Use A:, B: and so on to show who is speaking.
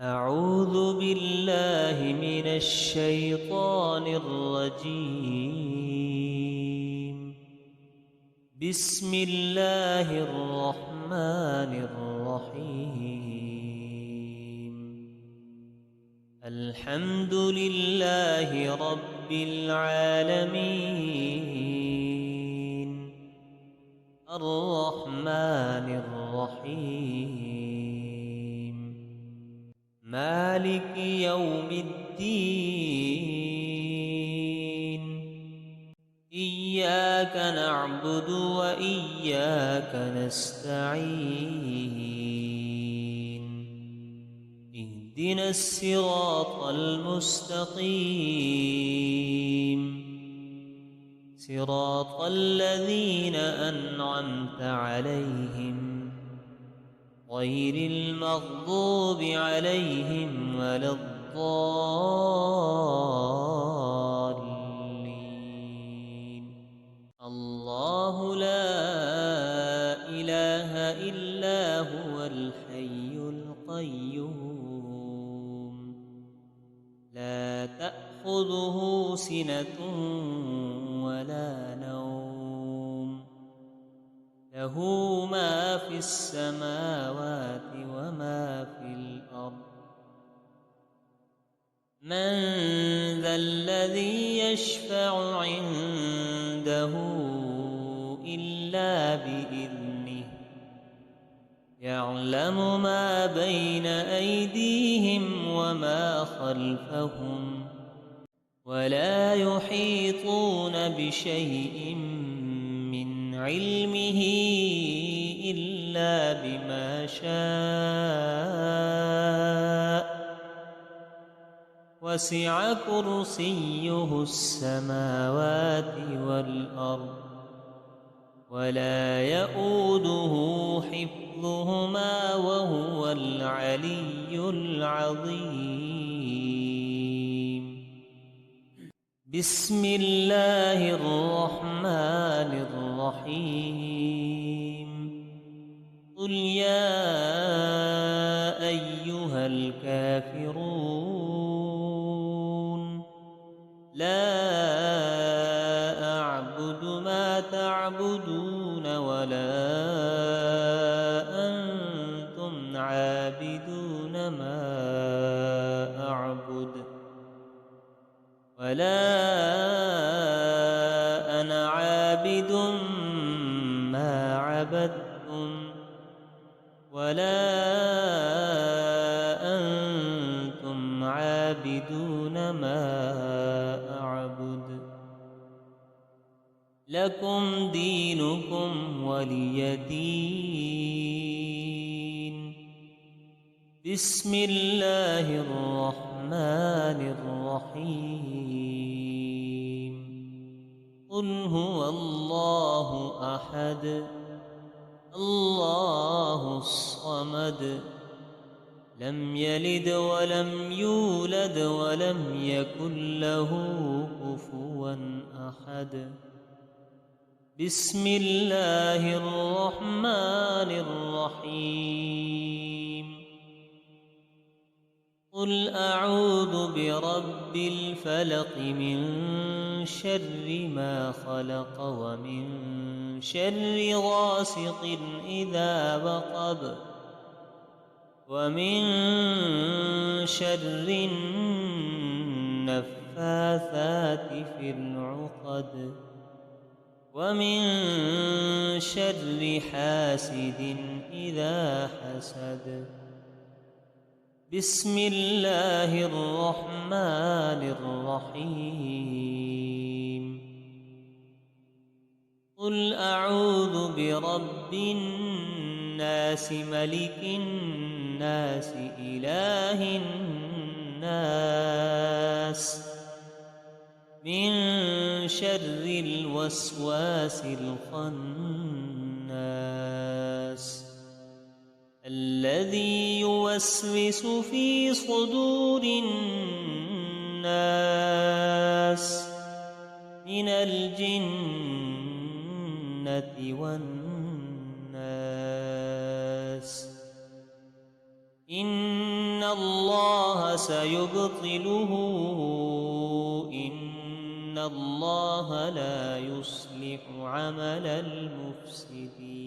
A: أعوذ بالله من الشيطان الرجيم. بسم الله الرحمن الرحيم. الحمد لله رب العالمين الرحمن الرحيم مالك يوم الدين. إياك نعبد وإياك نستعين. اهدنا الصراط المستقيم، صراط الذين أنعمت عليهم غير المغضوب عليهم ولا الضالين. الله لا إله إلا هو الحي القيوم، لا تأخذه سنة ولا نوم، له ما في السماوات وما في الأرض. من ذا الذي يشفع عنده إلا بإذنه؟ يعلم ما بين أيديهم وما خلفهم، ولا يحيطون بشيء من علمه إلا بما شاء. وسع كرسيه السماوات والأرض، ولا يؤوده حفظهما وهو العلي العظيم. بسم الله الرحمن الرحيم. قل يا أيها الكافرون لا أعبد ما تعبدون ولا أنتم عابدون ما أعبد، ولا أنا عابد ما عبدتم، ولا أنتم عابدون ما أعبد. لكم دينكم ولي دين. بسم الله الرحمن الرحيم. قل هو الله أحد، الله الصمد، لم يلد ولم يولد ولم يكن له كفوا أحد. بسم الله الرحمن الرحيم. قل أعوذ برب الفلق من شر ما خلق ومن شر غاسق إذا وقب ومن شر النفاثات في العقد ومن شر حاسد إذا حسد. بسم الله الرحمن الرحيم. قل أعوذ برب الناس ملك الناس إله الناس من شر الوسواس الخناس الذي يوسوس في صدور الناس من الجنة والناس. إن الله سيبطله إن الله لا يصلح عمل المفسدين.